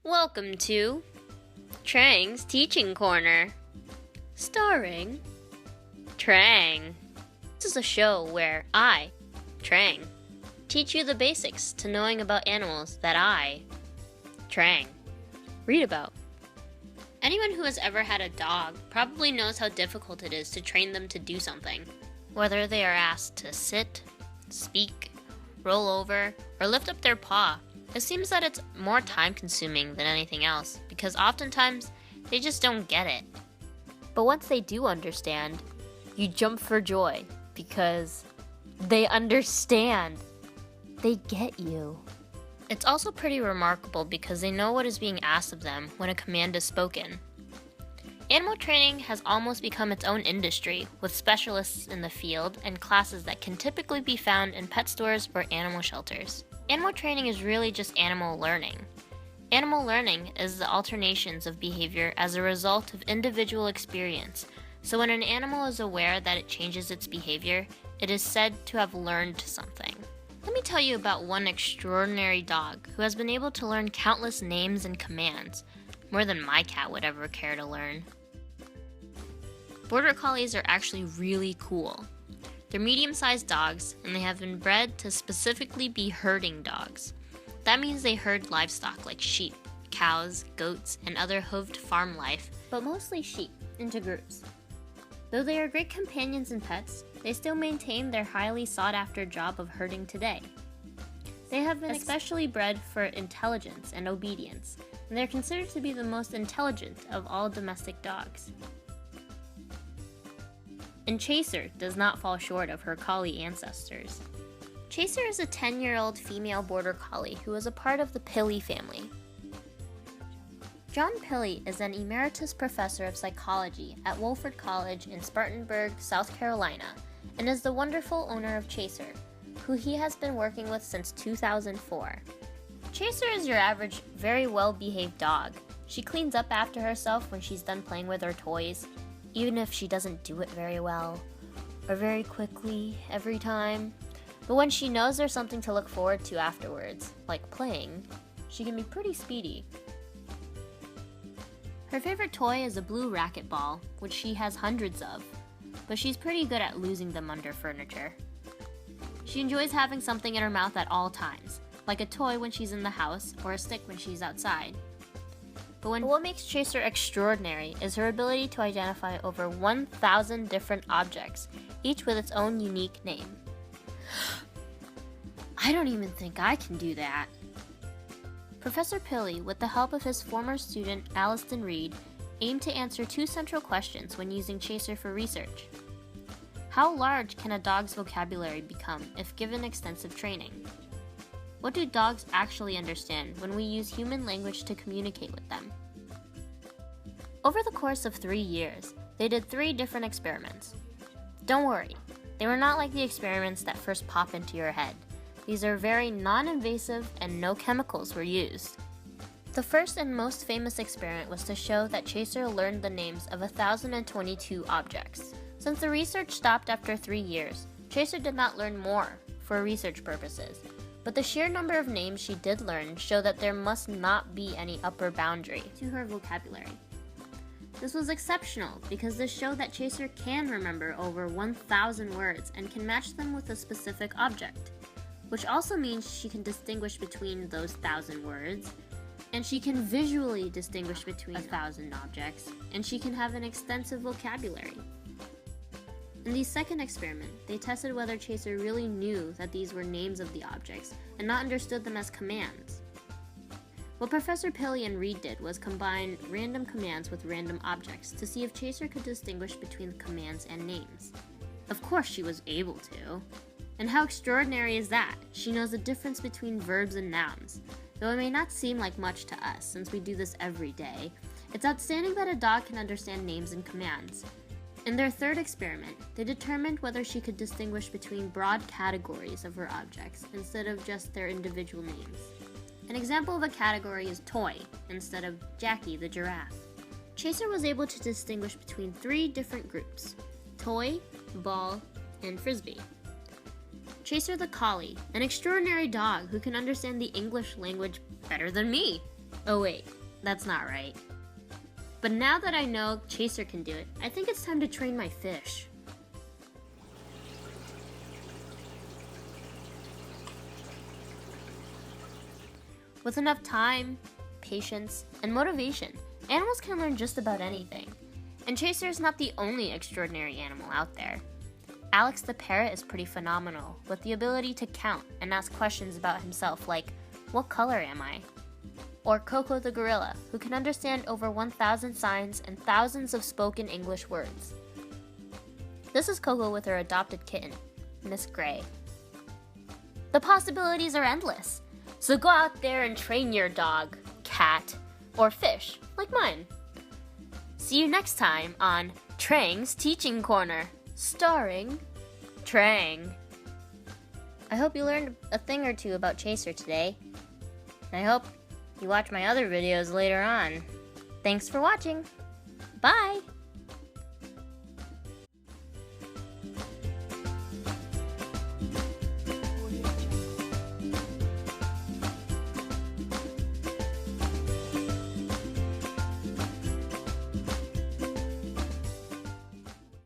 Welcome to Trang's Teaching Corner, starring Trang. This is a show where I, Trang, teach you the basics to knowing about animals that I, Trang, read about. Anyone who has ever had a dog probably knows how difficult it is to train them to do something. Whether they are asked to sit, speak, roll over, or lift up their paw, it seems that it's more time-consuming than anything else because oftentimes they just don't get it. But once they do understand, you jump for joy because they understand. They get you. It's also pretty remarkable because they know what is being asked of them when a command is spoken. Animal training has almost become its own industry, with specialists in the field and classes that can typically be found in pet stores or animal shelters. Animal training is really just animal learning. Animal learning is the alternations of behavior as a result of individual experience, so when an animal is aware that it changes its behavior, it is said to have learned something. Let me tell you about one extraordinary dog who has been able to learn countless names and commands, more than my cat would ever care to learn. Border Collies are actually really cool. They're medium-sized dogs, and they have been bred to specifically be herding dogs. That means they herd livestock like sheep, cows, goats, and other hoofed farm life, but mostly sheep, into groups. Though they are great companions and pets, they still maintain their highly sought-after job of herding today. They have been especially bred for intelligence and obedience, and they're considered to be the most intelligent of all domestic dogs. And Chaser does not fall short of her collie ancestors. Chaser is a 10-year-old female border collie who is a part of the Pilley family. John Pilley is an emeritus professor of psychology at Woolford College in Spartanburg, South Carolina, and is the wonderful owner of Chaser, who he has been working with since 2004. Chaser is your average, very well-behaved dog. She cleans up after herself when she's done playing with her toys, even if she doesn't do it very well, or very quickly every time. But when she knows there's something to look forward to afterwards, like playing, she can be pretty speedy. Her favorite toy is a blue racquetball, which she has hundreds of, but she's pretty good at losing them under furniture. She enjoys having something in her mouth at all times, like a toy when she's in the house or a stick when she's outside. But what makes Chaser extraordinary is her ability to identify over 1,000 different objects, each with its own unique name. I don't even think I can do that. Professor Pilley, with the help of his former student Alliston Reed, aimed to answer two central questions when using Chaser for research. How large can a dog's vocabulary become if given extensive training? What do dogs actually understand when we use human language to communicate with them? Over the course of 3 years, they did 3 different experiments. Don't worry, they were not like the experiments that first pop into your head. These are very non-invasive and no chemicals were used. The first and most famous experiment was to show that Chaser learned the names of 1,022 objects. Since the research stopped after 3 years, Chaser did not learn more for research purposes, but the sheer number of names she did learn showed that there must not be any upper boundary to her vocabulary. This was exceptional because this showed that Chaser can remember over 1,000 words and can match them with a specific object, which also means she can distinguish between those 1,000 words, and she can visually distinguish between 1,000 objects, and she can have an extensive vocabulary. In the second experiment, they tested whether Chaser really knew that these were names of the objects and not understood them as commands. What Professor Pilley and Reed did was combine random commands with random objects to see if Chaser could distinguish between the commands and names. Of course she was able to. And how extraordinary is that? She knows the difference between verbs and nouns. Though it may not seem like much to us since we do this every day, it's outstanding that a dog can understand names and commands. In their third experiment, they determined whether she could distinguish between broad categories of her objects instead of just their individual names. An example of a category is toy instead of Jackie the giraffe. Chaser was able to distinguish between 3 different groups: toy, ball, and frisbee. Chaser the Collie, an extraordinary dog who can understand the English language better than me. Oh wait, that's not right. But now that I know Chaser can do it, I think it's time to train my fish. With enough time, patience, and motivation, animals can learn just about anything. And Chaser is not the only extraordinary animal out there. Alex the parrot is pretty phenomenal, with the ability to count and ask questions about himself like, "What color am I?" Or Coco the gorilla, who can understand over 1,000 signs and thousands of spoken English words. This is Coco with her adopted kitten, Miss Gray. The possibilities are endless, so go out there and train your dog, cat, or fish, like mine. See you next time on Trang's Teaching Corner, starring Trang. I hope you learned a thing or two about Chaser today. And I hope you watch my other videos later on. Thanks for watching. Bye!